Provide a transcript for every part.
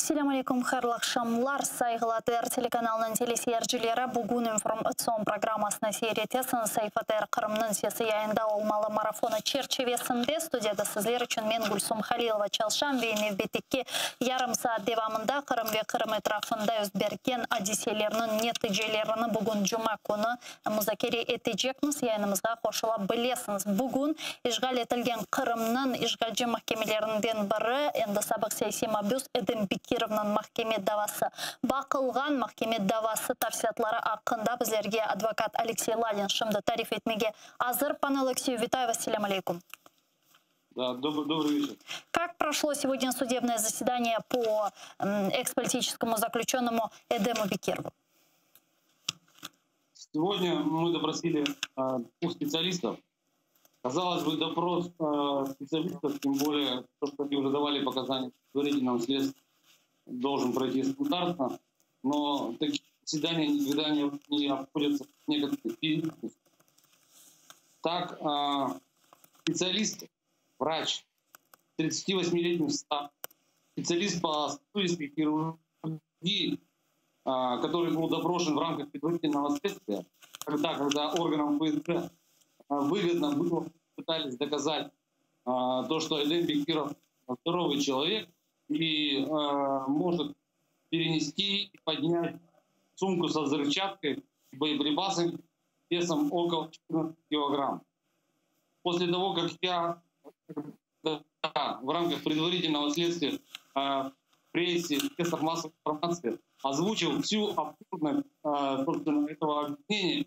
Assalamu alaikum, xayrlı akşamlar. Saygılar телеканалының телесерджілері бүгін информацион программасына сейретесін Сайфатер Қырымның сесі яйында олмалы марафоны черчевесінде студияда сізлер үшін мен Гульсум Халилова Чалшан вейне бетекке ярым саат девамында Қырым ве Қырым етрафында өзберген адиселерінің нетижелеріні бүгін жұма күні музакери етежекміз яйнымызға қошыла білесіңіз. Бүгін ишғал етілген Қырымның ишғалжы махкемелерінден бірі енді сабық сейси мабюз Эдем Бекировның махкеме давасы бақылған. Махкеме давасы тавсиятлары ақында біздерге адвокат Алексей Лалин шымды тариф етмеге азыр. Пан Алексей, витаю вас, салям алейкум. Да, добрый вечер. Как прошло сегодня судебное заседание по экс-политическому заключенному Эдему Бекирову? Сегодня мы допросили двух специалистов. Казалось бы, допрос специалистов, тем более то, что они уже давали показания в предварительном следствии, должен пройти стандартно, но такие заседания никогда не обходятся в некоторых периодах. Так, специалист, врач, 38-летний стаж, специалист по сосудистой хирургии, который был допрошен в рамках предварительного следствия, когда органам ФСБ выгодно было, пытались доказать то, что Эдем Бекиров здоровый человек и может перенести и поднять сумку со взрывчаткой, боеприпасами весом около 14 килограмм. После того, как я в рамках предварительного следствия в прессе, в средствах массовой информации озвучил всю абсурдность этого обвинения,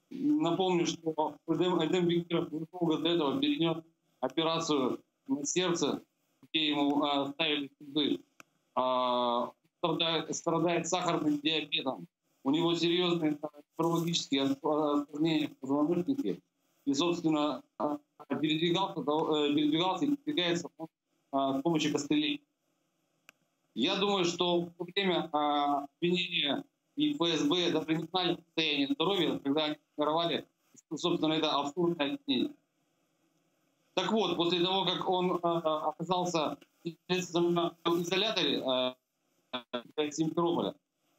напомню, что Эдем Бекиров недолго до этого перенес операцию на сердце, где ему ставили столбы. Страдает сахарным диабетом. У него серьезные неврологические осложнения в позвоночнике. И, собственно, передвигался и передвигается с помощью костылей. Я думаю, что во время обвинения и ФСБ даже не знали состояние здоровья, когда они формировали, собственно, это абсурдное обвинение. Так вот, после того, как он оказался в изоляторе Симферополя,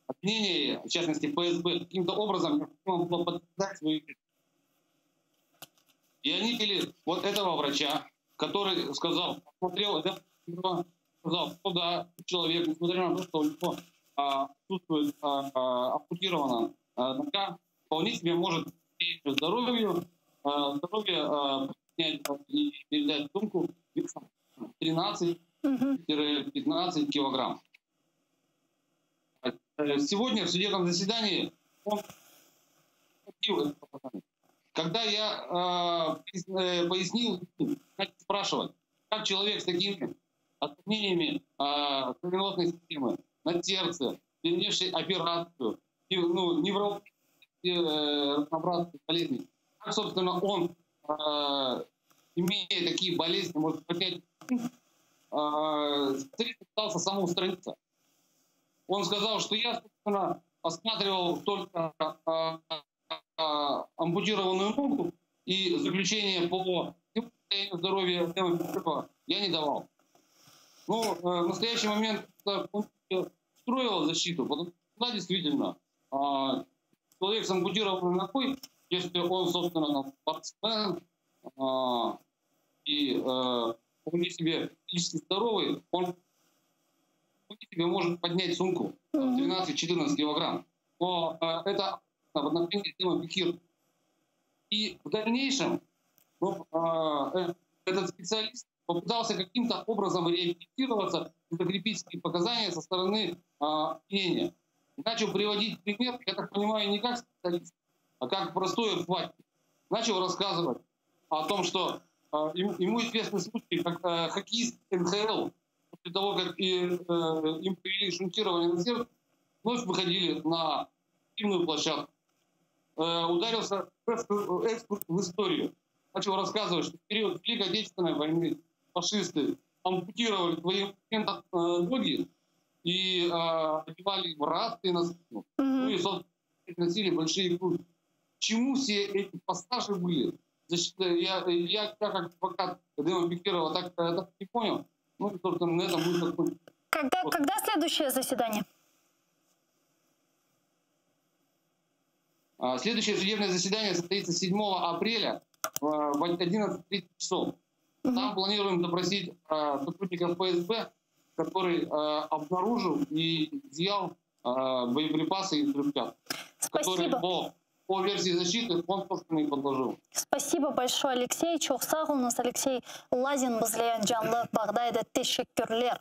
обвинение, в частности ФСБ, каким-то образом необходимо было подтверждать свою вину. И они пили вот этого врача, который сказал, посмотрел, сказал, что да, человек, несмотря на то, что у него отсутствует ампутирована нога, вполне себе может здоровье и передать сумку весом 13-15 килограмм. Сегодня в судебном заседании он когда я пояснил, спрашивать, как человек с такими осложнениями кровеносной системы на сердце, перенесший операцию, неврологические разнообразные болезни, как, собственно, он, имея такие болезни, может поднять, пытался самоустраниться. Он сказал, что я, собственно, осматривал только ампутированную ногу, и заключение по состоянию здоровья я не давал. Но в настоящий момент он строил защиту, потому что да, действительно, человек с ампутированной ногой, если он, собственно, спортсмен и вполне себе физически здоровый, он себе может поднять сумку 13-14 килограмм. Но это в отношении Эдема Бекирова. И в дальнейшем этот специалист попытался каким-то образом реабилитироваться и закрепить свои показания со стороны обвинения. Начал приводить пример, я так понимаю, не как специалист, а как простой обыватель. Начал рассказывать о том, что ему известный случай, как хоккеист НХЛ, после того, как им провели шунтирование на сердце, вновь выходили на активную площадку. Ударился экскурс в историю. Начал рассказывать, что в период Великой Отечественной войны фашисты ампутировали своим пациентам ноги и одевали в рации на спину. Ну и, собственно, носили большие груди. Чему все эти пассажи были? Я как адвокат Эдема Бекирова так не понял. Ну, собственно, на этом будет закончено. Когда следующее заседание? Следующее судебное заседание состоится 7 апреля в 11:30 часов. Там планируем допросить сотрудников ФСБ, который обнаружил и изъял боеприпасы из взрывчатки, которые по версии защиты он собственно и подложил. Спасибо большое, Алексей. Çok sağ olunuz, Алексей Лазин bizleyen canlı bağdaydı. Teşekkürler.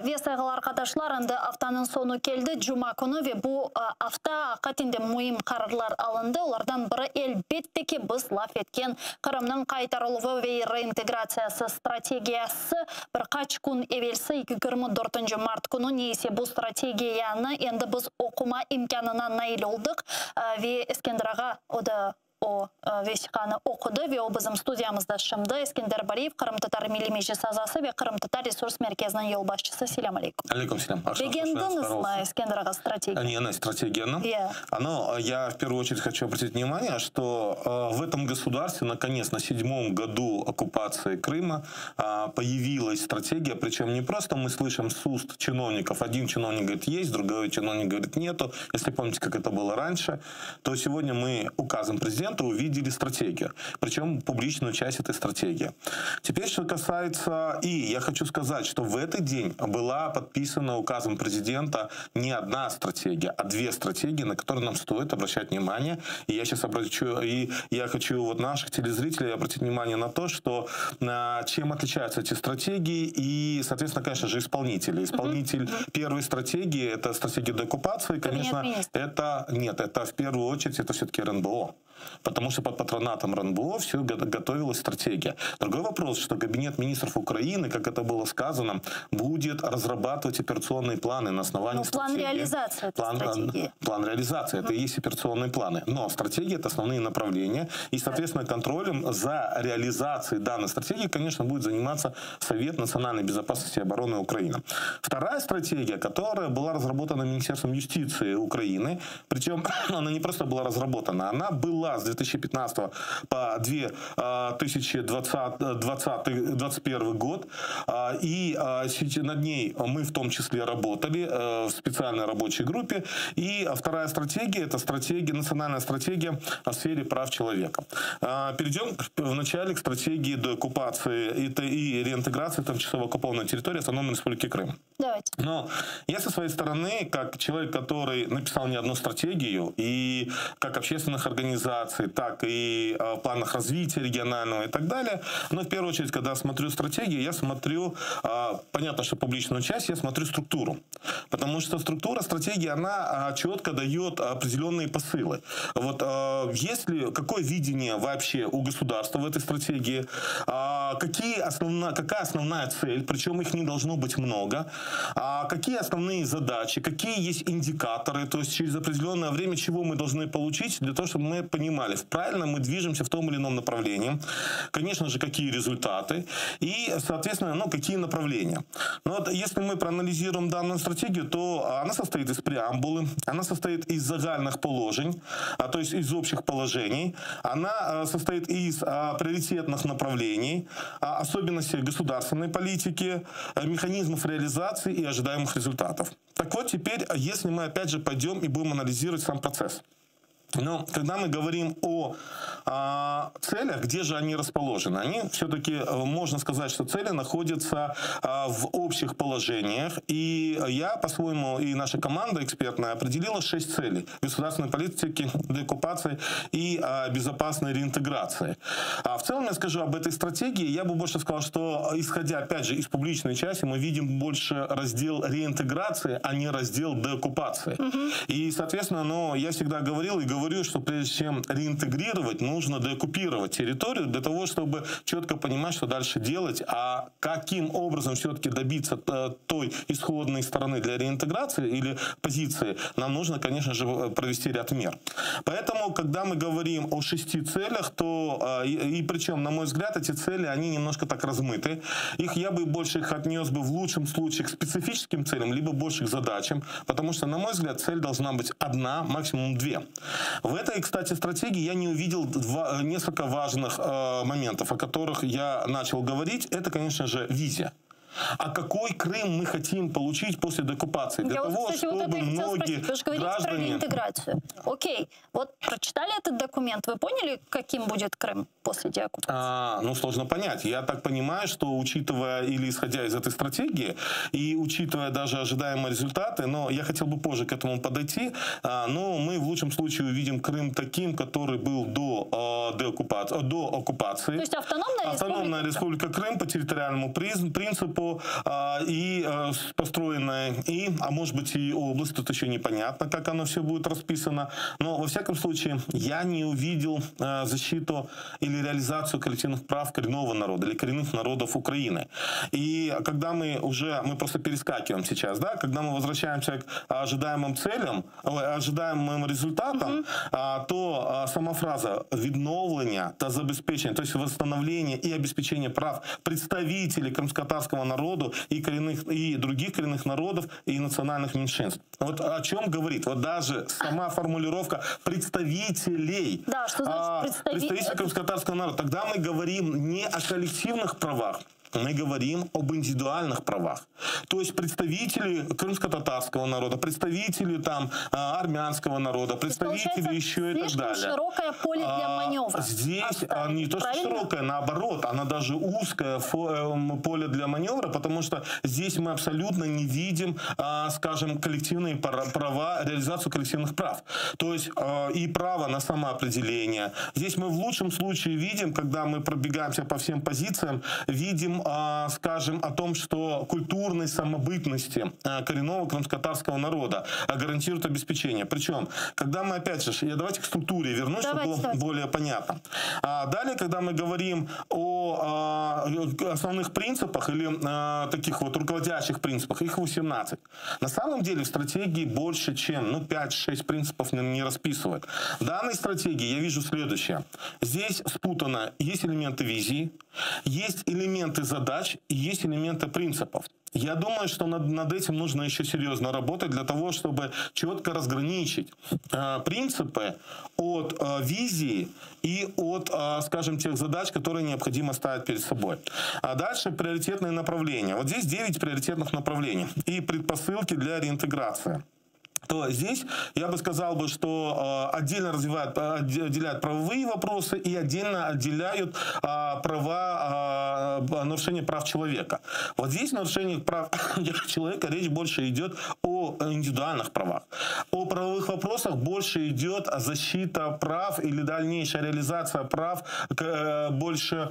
Ve saygılı arkadaşlar, endi haftanın sonu geldi. Cuma günü ve bu hafta katinde mühim kararlar alındı. Onlardan biri elbette ki biz laf etken Kırım'ın kaytarılığı ve reintegrasiyası stratejiyası birkaç gün evvelsi 24 Mart günü neyse bu stratejiyani endi biz okuma imkanına nail olduk ve Eskender Ağa o da o vesikaны okudu ve o bizim stüdyamızda şimdi. Eskender Bariyev, Kırım Tatar Milli Meclis Azası ve Kırım Tatar Resurs Merkezi'nin yol başçısı. Selam aleyküm. Алейкум селям. Beğendiniz mi Eskender Ağa стратегию? Стратегия. Но я в первую очередь хочу обратить внимание, что в этом государстве наконец на 7-м году оккупации Крыма появилась стратегия, причем не просто мы слышим с уст чиновников. Один чиновник говорит есть, другой чиновник говорит нету. Если помните, как это было раньше, то сегодня мы указом президента увидели стратегию, причем публичную часть этой стратегии. Теперь, что касается... И я хочу сказать, что в этот день была подписана указом президента не одна стратегия, а 2 стратегии, на которые нам стоит обращать внимание. И я сейчас я хочу вот наших телезрителей обратить внимание на то, что чем отличаются эти стратегии и, соответственно, конечно же, исполнители. Исполнитель первой стратегии, это стратегия деоккупации, конечно, это в первую очередь, это все-таки РНБО. Потому что под патронатом РНБО все готовилась стратегия. Другой вопрос, что Кабинет министров Украины, как это было сказано, будет разрабатывать операционные планы на основании стратегии. План реализации стратегии. План реализации, это и есть операционные планы. Но стратегия — это основные направления. И, соответственно, контролем за реализацией данной стратегии, конечно, будет заниматься Совет национальной безопасности и обороны Украины. Вторая стратегия, которая была разработана Министерством юстиции Украины, причем она не просто была разработана, она была с 2015 по 2021 год. И над ней мы в том числе работали в специальной рабочей группе. И вторая стратегия — это национальная стратегия в сфере прав человека. Перейдем вначале к стратегии деоккупации и реинтеграции тимчасово оккупованной территории Автономной Республики Крым. Давайте. Но я со своей стороны, как человек, который написал не одну стратегию, и как общественных организаций, так и в планах развития регионального и так далее. Но в первую очередь, когда смотрю стратегию, я смотрю, понятно, что публичную часть, я смотрю структуру. Потому что структура стратегии, она четко дает определенные посылы. Вот какое видение вообще у государства в этой стратегии, какая основная цель, причем их не должно быть много, какие основные задачи, какие есть индикаторы, то есть через определенное время чего мы должны получить для того, чтобы мы понимали, правильно мы движемся в том или ином направлении, конечно же, какие результаты и, соответственно, какие направления. Но вот если мы проанализируем данную стратегию, то она состоит из преамбулы, она состоит из загальных положений, то есть из общих положений, она состоит из приоритетных направлений, особенностей государственной политики, механизмов реализации и ожидаемых результатов. Так вот, теперь, если мы опять же пойдем и будем анализировать сам процесс. Но когда мы говорим о целях, где же они расположены? Они все-таки, можно сказать, что цели находятся в общих положениях. И я, по-своему, и наша команда экспертная определила 6 целей государственной политики, деоккупации и безопасной реинтеграции. В целом, я скажу об этой стратегии, я бы больше сказал, что, исходя, опять же, из публичной части, мы видим больше раздел реинтеграции, а не раздел деоккупации. И, соответственно, я всегда говорил и говорю, что прежде чем реинтегрировать, нужно деоккупировать территорию для того, чтобы четко понимать, что дальше делать, а каким образом все-таки добиться той исходной стороны для реинтеграции или позиции, нам нужно, конечно же, провести ряд мер. Поэтому, когда мы говорим о 6 целях, то, и причем, на мой взгляд, эти цели, они немножко так размыты. Я бы больше их отнес бы в лучшем случае к специфическим целям, либо больше к задачам, потому что, на мой взгляд, цель должна быть одна, максимум 2. В этой, кстати, стратегии я не увидел несколько важных моментов, о которых я начал говорить. Это, конечно же, визия. А какой Крым мы хотим получить после деоккупации? Для того, кстати, чтобы вот это я хотела многие спросить. Вы же говорите про граждане... реинтеграцию. Окей, вот прочитали этот документ, вы поняли, каким будет Крым после деоккупации? Ну, сложно понять. Я так понимаю, что учитывая или исходя из этой стратегии, и учитывая даже ожидаемые результаты, но я хотел бы позже к этому подойти, но мы в лучшем случае увидим Крым таким, который был до оккупации. То есть автономная республика Крым по территориальному принципу и построенная, а может быть и область, тут еще непонятно, как оно все будет расписано, но во всяком случае я не увидел защиту или реализацию коллективных прав коренного народа или коренных народов Украины. И когда мы просто перескакиваем сейчас, да, когда мы возвращаемся к ожидаемым целям, ожидаемым результатам, то сама фраза «відновлення та забезпечення», то есть восстановление и обеспечение прав представителей крымско-татарского народа и других коренных народов и национальных меньшинств. Вот о чем говорит? Вот даже сама формулировка представителей. Да, что значит представителей крымско-татарского народа. Тогда мы говорим не о коллективных правах, мы говорим об индивидуальных правах. То есть представители крымско-татарского народа, представители армянского народа, представители еще и так далее. Широкое поле для маневра. Здесь не то, что широкое, наоборот, она даже узкое поле для маневра, потому что здесь мы абсолютно не видим, скажем, коллективные права, реализацию коллективных прав. То есть и право на самоопределение. Здесь мы в лучшем случае видим, когда мы пробегаемся по всем позициям, видим, скажем, о том, что культурной самобытности коренного крымско-татарского народа гарантирует обеспечение. Причем, когда мы, опять же, давайте к структуре вернусь, чтобы было более понятно. Далее, когда мы говорим о основных принципах или таких вот руководящих принципах, их 18. На самом деле в стратегии больше, чем 5-6 принципов не расписывают. В данной стратегии я вижу следующее. Здесь спутано, есть элементы визии, есть элементы задач и есть элементы принципов. Я думаю, что над этим нужно еще серьезно работать для того, чтобы четко разграничить принципы от визии и от, скажем, тех задач, которые необходимо ставить перед собой. А дальше приоритетные направления. Вот здесь 9 приоритетных направлений и предпосылки для реинтеграции. То здесь я бы сказал, что отдельно отделяют правовые вопросы и отдельно отделяют нарушение прав человека. Вот здесь нарушение прав человека речь больше идет о индивидуальных правах. О правовых вопросах больше идет защита прав или дальнейшая реализация прав больше,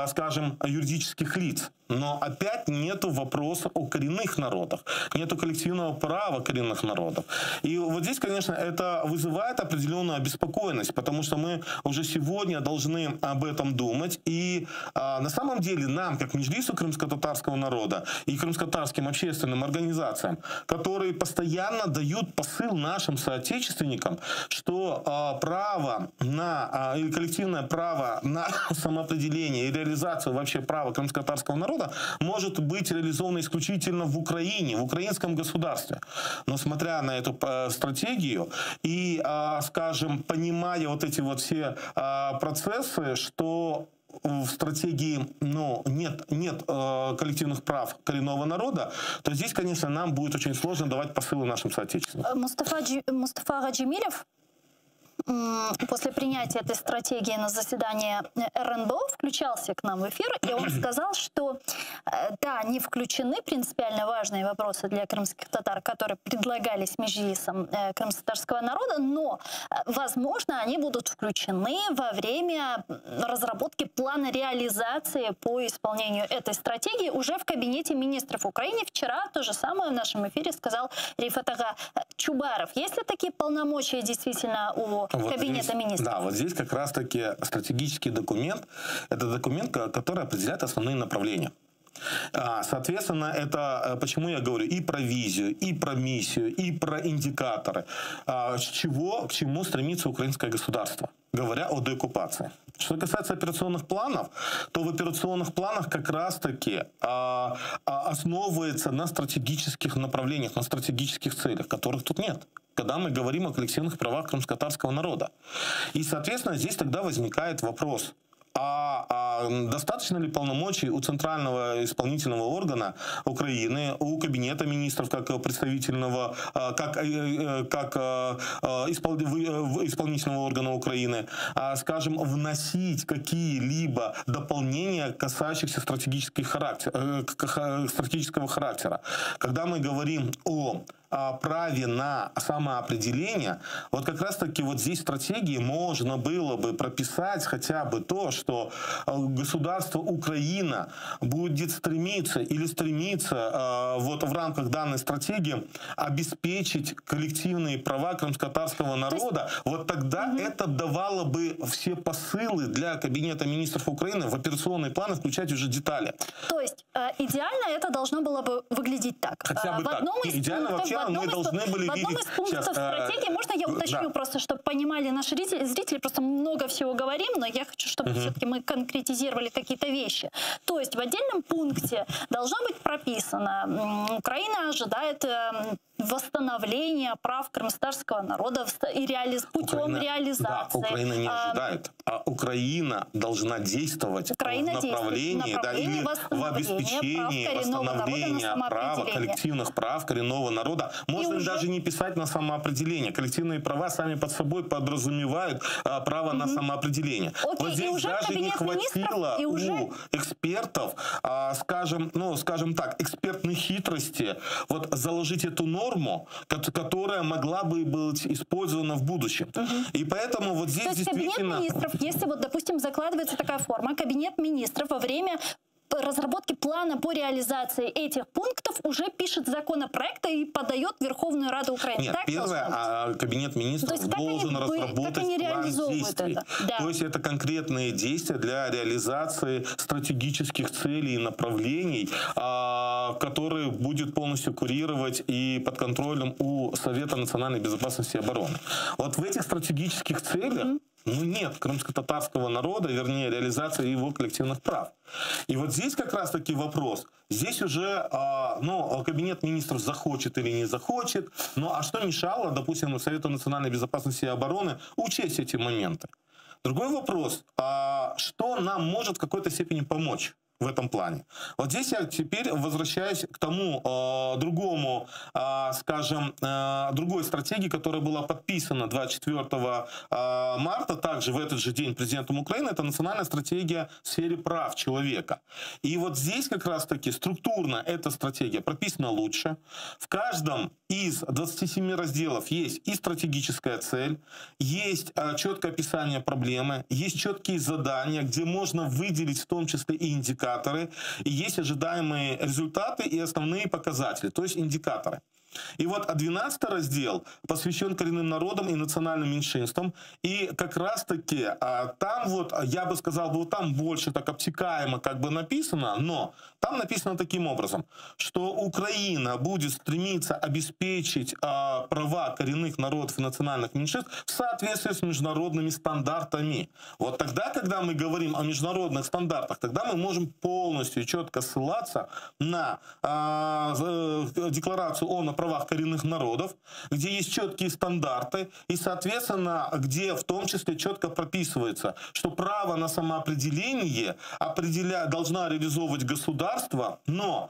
скажем, юридических лиц. Но опять нету вопроса о коренных народах, нету коллективного права коренных народов. И вот здесь, конечно, это вызывает определенную обеспокоенность, потому что мы уже сегодня должны об этом думать. И на самом деле нам, как Меджлису крымско-татарского народа и крымско-татарским общественным организациям, которые постоянно дают посыл нашим соотечественникам, что право на, или коллективное право на самоопределение и реализацию вообще права крымско-татарского народа может быть реализовано исключительно в Украине, в украинском государстве. Но смотря на эту стратегию и, скажем, понимая вот эти вот все процессы, что в стратегии нет коллективных прав коренного народа, то здесь, конечно, нам будет очень сложно давать посылы нашим соотечественникам. Мустафа Гаджимилев после принятия этой стратегии на заседании РНБО включался к нам в эфир, и он сказал, что да, не включены принципиально важные вопросы для крымских татар, которые предлагались Меджлисом крымско-татарского народа, но, возможно, они будут включены во время разработки плана реализации по исполнению этой стратегии уже в кабинете министров Украины. Вчера то же самое в нашем эфире сказал Рифат ага Чубаров. Есть ли такие полномочия действительно у кабинета министров? Да, вот здесь как раз-таки стратегический документ, это документ, который определяет основные направления. Соответственно, это, почему я говорю, и про визию, и про миссию, и про индикаторы, к чему стремится украинское государство, говоря о деоккупации. Что касается операционных планов, то в операционных планах как раз-таки основывается на стратегических направлениях, на стратегических целях, которых тут нет, когда мы говорим о коллективных правах крымско-татарского народа. И, соответственно, здесь тогда возникает вопрос, достаточно ли полномочий у центрального исполнительного органа Украины, у Кабинета министров, как представительного, как исполнительного органа Украины, скажем, вносить какие-либо дополнения, касающихся стратегического характера. Когда мы говорим о праве на самоопределение, вот как раз-таки вот здесь в стратегии можно было бы прописать хотя бы то, что государство Украина будет стремиться вот в рамках данной стратегии обеспечить коллективные права крымско-татарского народа. Вот тогда это давало бы все посылы для Кабинета министров Украины в операционные планы включать уже детали. То есть идеально это должно было бы выглядеть так. Хотя бы так. Идеально вообще мы должны были видеть... В одном из пунктов стратегии, можно я уточню просто, чтобы понимали наши зрители, просто много всего говорим, но я хочу, чтобы все-таки мы конкретизировали какие-то вещи. То есть в отдельном пункте должно быть прописано, Украина ожидает восстановления прав крымско-татарского народа путем реализации. Да, Украина не ожидает, а Украина должна действовать в направлении или в обеспечении восстановления права, коллективных прав коренного народа. Можно даже не писать на самоопределение. Коллективные права сами под собой подразумевают право на самоопределение. Вот здесь даже не хватило у экспертов, скажем так, экспертной хитрости вот заложить эту норму, которая могла бы быть использована в будущем. И поэтому вот здесь действительно... Кабинет министров, если вот, допустим, закладывается такая форма, Кабинет министров во время разработки плана по реализации этих пунктов уже пишет законопроект и подает в Верховную Раду Украины. Нет, первое, Кабинет министров должен разработать план действий. Да. То есть это конкретные действия для реализации стратегических целей и направлений, которые будет полностью курировать и под контролем у Совета национальной безопасности и обороны. Вот в этих стратегических целях нет крымско-татарского народа, вернее, реализации его коллективных прав. И вот здесь как раз-таки вопрос. Здесь уже, Кабинет министров захочет или не захочет, а что мешало, допустим, Совету национальной безопасности и обороны учесть эти моменты? Другой вопрос, что нам может в какой-то степени помочь в этом плане? Вот здесь я теперь возвращаюсь к тому другой стратегии, которая была подписана 24 марта, также в этот же день президентом Украины. Это национальная стратегия в сфере прав человека. И вот здесь как раз-таки структурно эта стратегия прописана лучше. В каждом из 27 разделов есть и стратегическая цель, есть четкое описание проблемы, есть четкие задания, где можно выделить в том числе и индикаторы, и есть ожидаемые результаты и основные показатели, то есть индикаторы. И вот 12 раздел посвящен коренным народам и национальным меньшинствам. И как раз-таки там вот, я бы сказал, вот там больше так обтекаемо как бы написано, но там написано таким образом, что Украина будет стремиться обеспечить права коренных народов и национальных меньшинств в соответствии с международными стандартами. Вот тогда, когда мы говорим о международных стандартах, тогда мы можем полностью и четко ссылаться на декларацию ООН о правах коренных народов, где есть четкие стандарты и, соответственно, где в том числе четко прописывается, что право на самоопределение должна реализовывать государство, но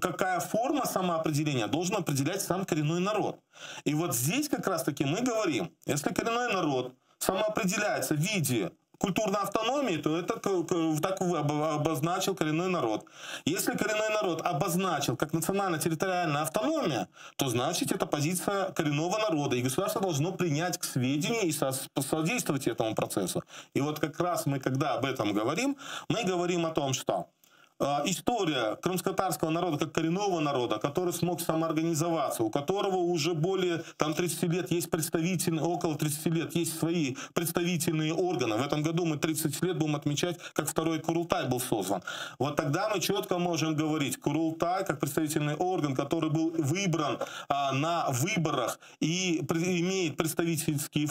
какая форма самоопределения должен определять сам коренной народ. И вот здесь как раз-таки мы говорим, если коренной народ самоопределяется в виде культурной автономии, то это так обозначил коренной народ. Если коренной народ обозначил как национально-территориальная автономия, то значит это позиция коренного народа, и государство должно принять к сведению и содействовать этому процессу. И вот как раз мы, когда об этом говорим, мы говорим о том, что история крымско-татарского народа как коренного народа, который смог самоорганизоваться, у которого уже более 30 лет есть представительные, около 30 лет есть свои представительные органы. В этом году мы 30 лет будем отмечать, как второй Курултай был создан. Вот тогда мы четко можем говорить, Курултай как представительный орган, который был выбран на выборах и имеет представительные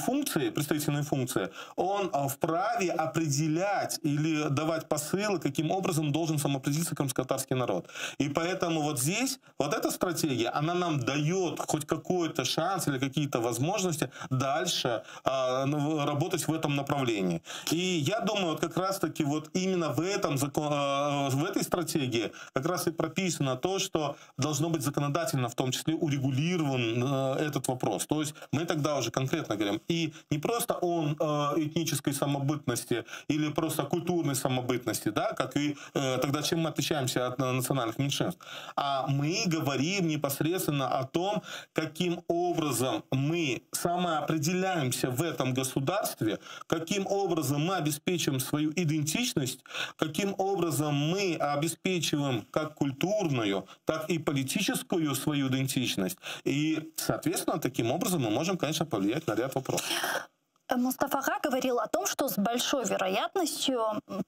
функции, он вправе определять или давать посылы, каким образом должен самоорганизоваться самоопределиться крымско-татарский народ. И поэтому вот здесь, вот эта стратегия, она нам дает хоть какой-то шанс или какие-то возможности дальше работать в этом направлении. И я думаю, вот как раз-таки вот именно в этой стратегии как раз и прописано то, что должно быть законодательно в том числе урегулирован этот вопрос. То есть мы тогда уже конкретно говорим, и не просто о этнической самобытности или просто культурной самобытности, да, как и тогда чем мы отличаемся от национальных меньшинств, а мы говорим непосредственно о том, каким образом мы самоопределяемся в этом государстве, каким образом мы обеспечиваем свою идентичность, каким образом мы обеспечиваем как культурную, так и политическую свою идентичность. И, соответственно, таким образом мы можем, конечно, повлиять на ряд вопросов. Мустафа Ага говорил о том, что с большой вероятностью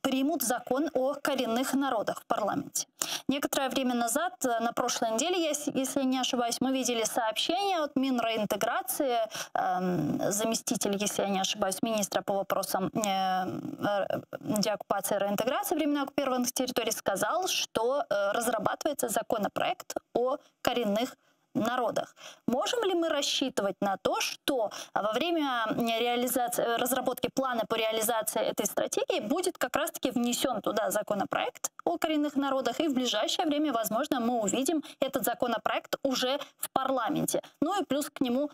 примут закон о коренных народах в парламенте. Некоторое время назад, на прошлой неделе, если не ошибаюсь, мы видели сообщение от Минреинтеграции, заместитель, если я не ошибаюсь, министра по вопросам деоккупации и реинтеграции временно оккупированных территорий, сказал, что разрабатывается законопроект о коренных народах. Можем ли мы рассчитывать на то, что во время разработки плана по реализации этой стратегии будет как раз-таки внесен туда законопроект о коренных народах, и в ближайшее время, возможно, мы увидим этот законопроект уже в парламенте. Ну и плюс к нему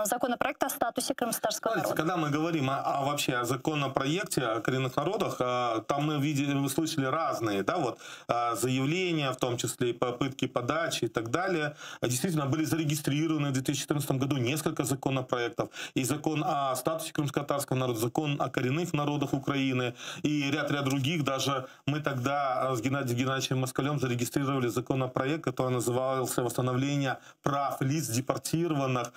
законопроект о статусе крымско-татарского народа. Когда мы говорим вообще о законопроекте о коренных народах, там мы слышали разные, да, вот, заявления, в том числе и попытки подачи и так далее. Действительно, были зарегистрированы в 2014 году несколько законопроектов. И закон о статусе крымско-татарского народа, закон о коренных народах Украины и ряд других. Даже мы тогда с Геннадием Геннадьевичем Москалем зарегистрировали законопроект, который назывался «Восстановление прав лиц депортированных,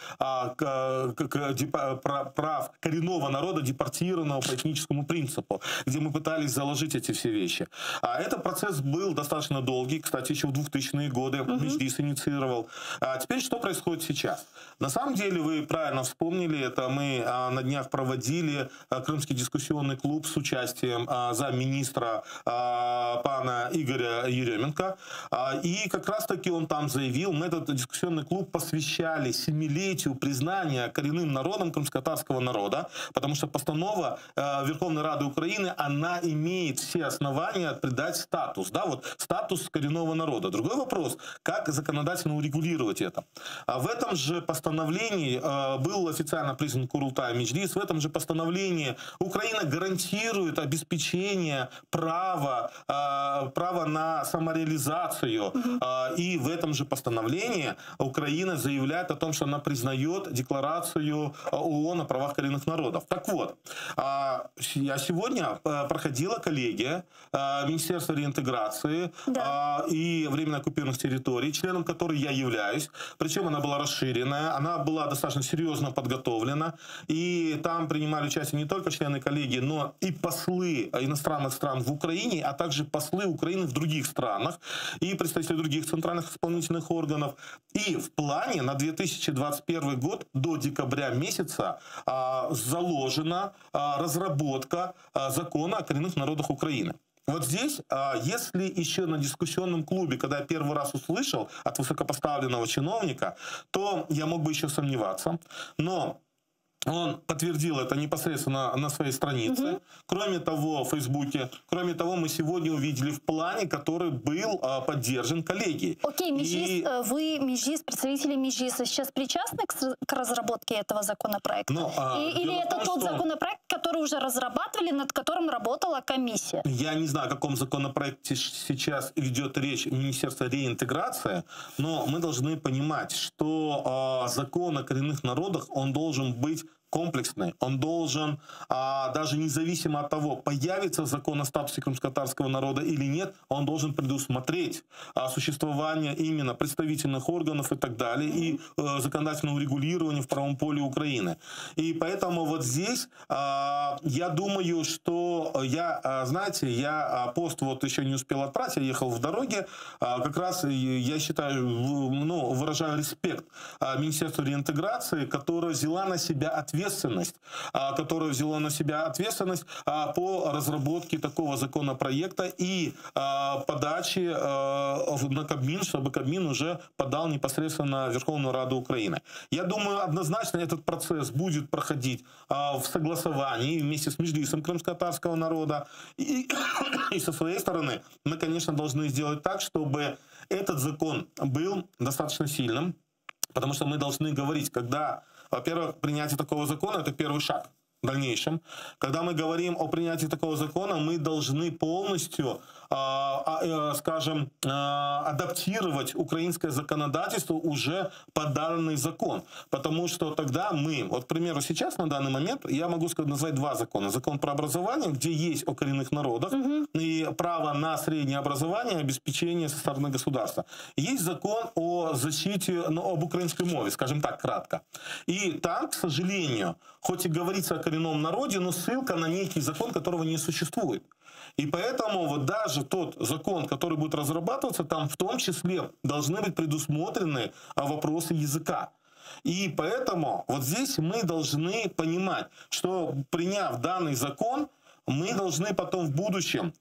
прав коренного народа, депортированного по этническому принципу», где мы пытались заложить эти все вещи. Этот процесс был достаточно долгий. Кстати, еще в 2000-е годы Меджлис инициировал. А теперь что происходит сейчас? На самом деле, вы правильно вспомнили, это мы на днях проводили Крымский дискуссионный клуб с участием замминистра пана Игоря Еременко. И как раз-таки он там заявил, мы этот дискуссионный клуб посвящали 7-летию признания коренным народом крымско-татарского народа, потому что постанова Верховной Рады Украины, она имеет все основания придать статус, да, вот статус коренного народа. Другой вопрос, как законодательно урегулировать это. В этом же постановлении был официально признан Курултай Меджлис, в этом же постановлении Украина гарантирует обеспечение права на самореализацию. И в этом же постановлении Украина заявляет о том, что она признает декларацию ООН о правах коренных народов. Так вот, сегодня проходила коллегия Министерства реинтеграции и временно оккупированных территорий, членом которой я являюсь. Причем она была расширенная, она была достаточно серьезно подготовлена. И там принимали участие не только члены коллегии, но и послы иностранных стран в Украине, а также послы Украины в других странах и представители других центральных исполнительных органов. И в плане на 2021 год до декабря месяца заложена разработка закона о коренных народах Украины. Вот здесь, если еще на дискуссионном клубе, когда я первый раз услышал от высокопоставленного чиновника, то я мог бы еще сомневаться. Но он подтвердил это непосредственно на своей странице. Кроме того, в Фейсбуке, кроме того, мы сегодня увидели в плане, который был поддержан коллегией. Окей, Меджлис, вы, Меджлис, представители Меджлиса, сейчас причастны к разработке этого законопроекта? Или это тот законопроект, который уже разрабатывали, над которым работала комиссия? Я не знаю, о каком законопроекте сейчас ведет речь Министерство реинтеграции, но мы должны понимать, что закон о коренных народах, он должен быть комплексный, он должен, даже независимо от того, появится закон о статусе крымско-татарского народа или нет, он должен предусмотреть существование именно представительных органов и так далее, и законодательного урегулирования в правом поле Украины. И поэтому вот здесь я думаю, что знаете, я пост вот еще не успел отправить, я ехал в дороге, как раз я считаю, выражаю респект Министерству реинтеграции, которое взяла на себя ответственность ответственность, которое взяло на себя ответственность по разработке такого законопроекта и подаче на Кабмин, чтобы Кабмин уже подал непосредственно в Верховную Раду Украины. Я думаю, однозначно этот процесс будет проходить в согласовании вместе с Меджлисом крымско-татарского народа. И со своей стороны мы, конечно, должны сделать так, чтобы этот закон был достаточно сильным, потому что мы должны говорить, когда, во-первых, принятие такого закона – это первый шаг в дальнейшем. Когда мы говорим о принятии такого закона, мы должны полностью, скажем, адаптировать украинское законодательство уже под данный закон. Потому что тогда мы, вот, к примеру, сейчас на данный момент я могу назвать два закона. Закон про образование, где есть о коренных народах и право на среднее образование, обеспечение со стороны государства. Есть закон о защите, об украинской мове, скажем так, кратко. И там, к сожалению, хоть и говорится о коренном народе, но ссылка на некий закон, которого не существует. И поэтому вот даже тот закон, который будет разрабатываться, там в том числе должны быть предусмотрены вопросы языка. И поэтому вот здесь мы должны понимать, что приняв данный закон, мы должны потом в будущем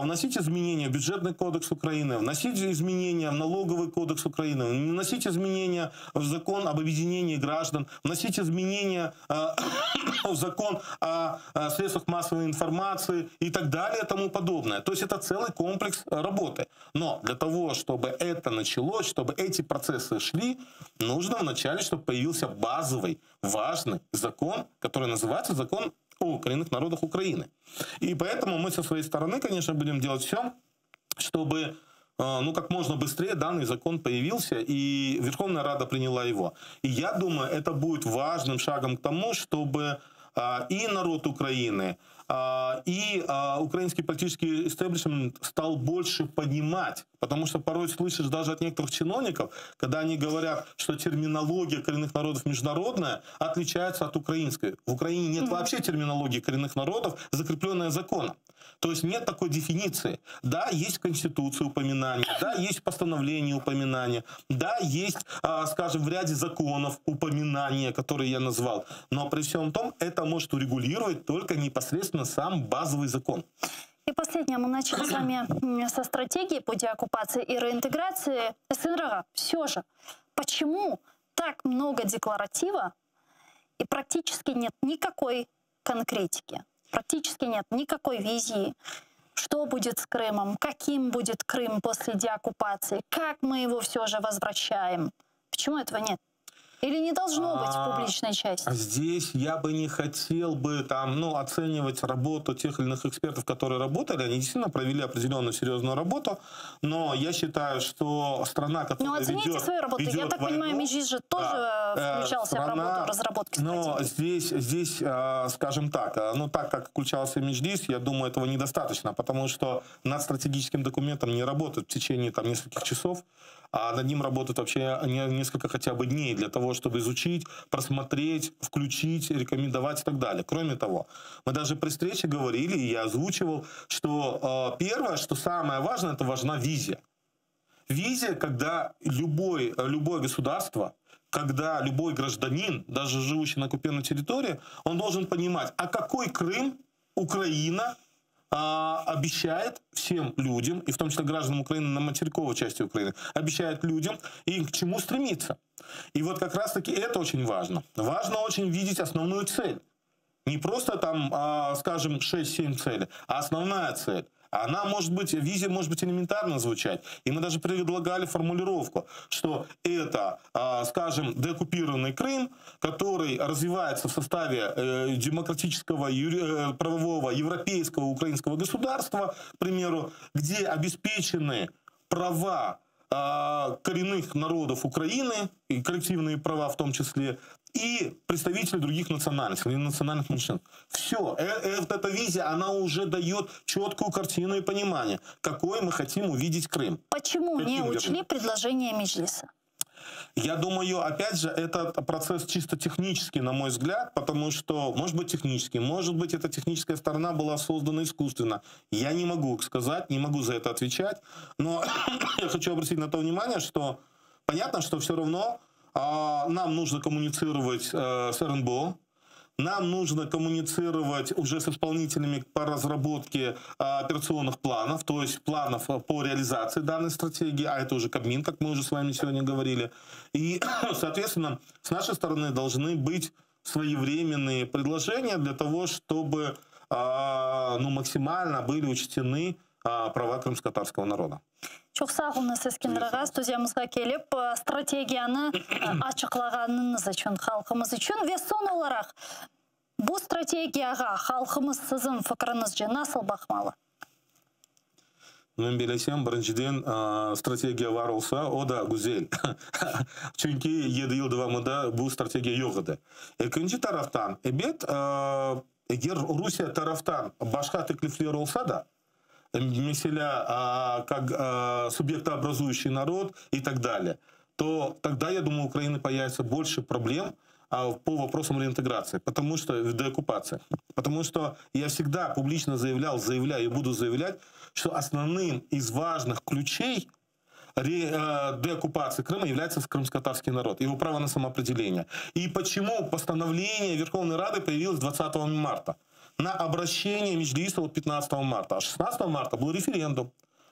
вносить изменения в бюджетный кодекс Украины, вносить изменения в налоговый кодекс Украины, вносить изменения в закон об объединении граждан, вносить изменения в закон о средствах массовой информации и так далее и тому подобное. То есть это целый комплекс работы. Но для того, чтобы это началось, чтобы эти процессы шли, нужно вначале, чтобы появился базовый, важный закон, который называется закон о коренных народах Украины. И поэтому мы со своей стороны, конечно, будем делать все, чтобы как можно быстрее данный закон появился, и Верховная Рада приняла его. И я думаю, это будет важным шагом к тому, чтобы и народ Украины, и украинский политический истеблишмент стал больше понимать. Потому что порой слышишь даже от некоторых чиновников, когда они говорят, что терминология коренных народов международная отличается от украинской. В Украине нет вообще терминологии коренных народов, закрепленная законом. То есть нет такой дефиниции. Да, есть в Конституции упоминания, да, есть постановление упоминания, да, есть, скажем, в ряде законов упоминания, которые я назвал. Но при всем том, это может урегулировать только непосредственно сам базовый закон. И последнее, мы начали с вами со стратегии по деоккупации и реинтеграции СНР. Все же, почему так много декларатива и практически нет никакой конкретики? Практически нет никакой визии, что будет с Крымом, каким будет Крым после деоккупации, как мы его все же возвращаем. Почему этого нет? Или не должно быть в публичной части? Здесь я бы не хотел бы оценивать работу тех или иных экспертов, которые работали. Они действительно провели определенную серьезную работу. Но я считаю, что страна, которая оцените свою работу. Я так понимаю, Меджлис же тоже включался в работу разработки стратегии. Но здесь, скажем так, так как включался Меджлис, я думаю, этого недостаточно. Потому что над стратегическим документом не работают в течение нескольких часов. А над ним работают вообще несколько хотя бы дней для того, чтобы изучить, просмотреть, включить, рекомендовать и так далее. Кроме того, мы даже при встрече говорили, и я озвучивал, что первое, что самое важное, это важна визия. Визия, когда любое государство, когда любой гражданин, даже живущий на оккупированной территории, он должен понимать, а какой Крым Украина обещает всем людям, и в том числе гражданам Украины на материковой части Украины, обещает людям и к чему стремиться. И вот как раз-таки это очень важно. Важно очень видеть основную цель. Не просто скажем, 6-7 целей, а основная цель. Она может быть, визия может быть элементарно звучать. И мы даже предлагали формулировку, что это, скажем, деоккупированный Крым, который развивается в составе демократического, правового, европейского, украинского государства, к примеру, где обеспечены права коренных народов Украины, и коллективные права в том числе, и представители других национальностей или национальных меньшинств. Все. Вот эта визия, она уже дает четкую картину и понимание, какой мы хотим увидеть Крым. Почему не учли предложение Меджлиса? Я думаю, опять же, это процесс чисто технический, на мой взгляд, потому что, может быть, технический, может быть, эта техническая сторона была создана искусственно. Я не могу сказать, не могу за это отвечать, но я хочу обратить на то внимание, что понятно, что все равно нам нужно коммуницировать с РНБО, Нам нужно коммуницировать уже с исполнителями по разработке операционных планов, то есть планов по реализации данной стратегии, а это уже Кабмин, как мы уже с вами сегодня говорили. И, соответственно, с нашей стороны должны быть своевременные предложения для того, чтобы максимально были учтены права крымско-татарского народа. Çok sağ olun Eskender ağa, stüdyamızga kelip strategiyani açıklağanınız için, halkımız için ve son olarak bu strategiyaga halkımız sizin fikrinizce nasıl bakmalı? Мен белесем, біріншіден стратегия бар болса, о да güzel. Çünkü 7 yıl devamında bu strategiya yok idi. Екінші тарафтан, егер Rusya тарафтан başka teklifler olsa da, mesela как субъектообразующий народ и так далее, то тогда, я думаю, у Украины появится больше проблем по вопросам реинтеграции, потому что деоккупации. Потому что я всегда публично заявляю и буду заявлять, что основным из важных ключей деоккупации Крыма является крымско-татарский народ, его право на самоопределение. И почему постановление Верховной Рады появилось 20 марта? На обращение Меджлиса 15 марта. А 16 марта был референдум,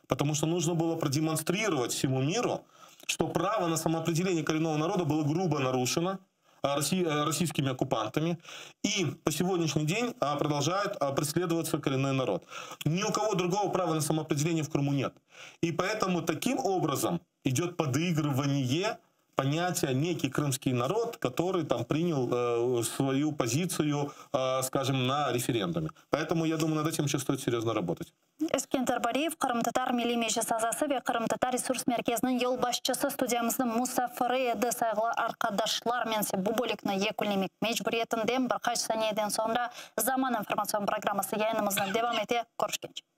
потому что нужно было продемонстрировать всему миру, что право на самоопределение коренного народа было грубо нарушено российскими оккупантами. И по сегодняшний день продолжает преследоваться коренной народ. Ни у кого другого права на самоопределение в Крыму нет. И поэтому таким образом идет подыгрывание понятия некий крымский народ, который там принял свою позицию, скажем, на референдуме. Поэтому, я думаю, над этим еще стоит серьезно работать. Ескендер Бариев, Кырым-Татар Милли Межлис азасы ve Кырым-Татар ресурс мерkezinin yol başçısı stüdyamыздың Мусафыры еді сайғылы arkadaşlar менсе bu bölükni yekunlemek mecburiyetinden bir kaç saniyeden sonra Zaman informasyon programması yayınımızdan devam ete. Görüşkенше.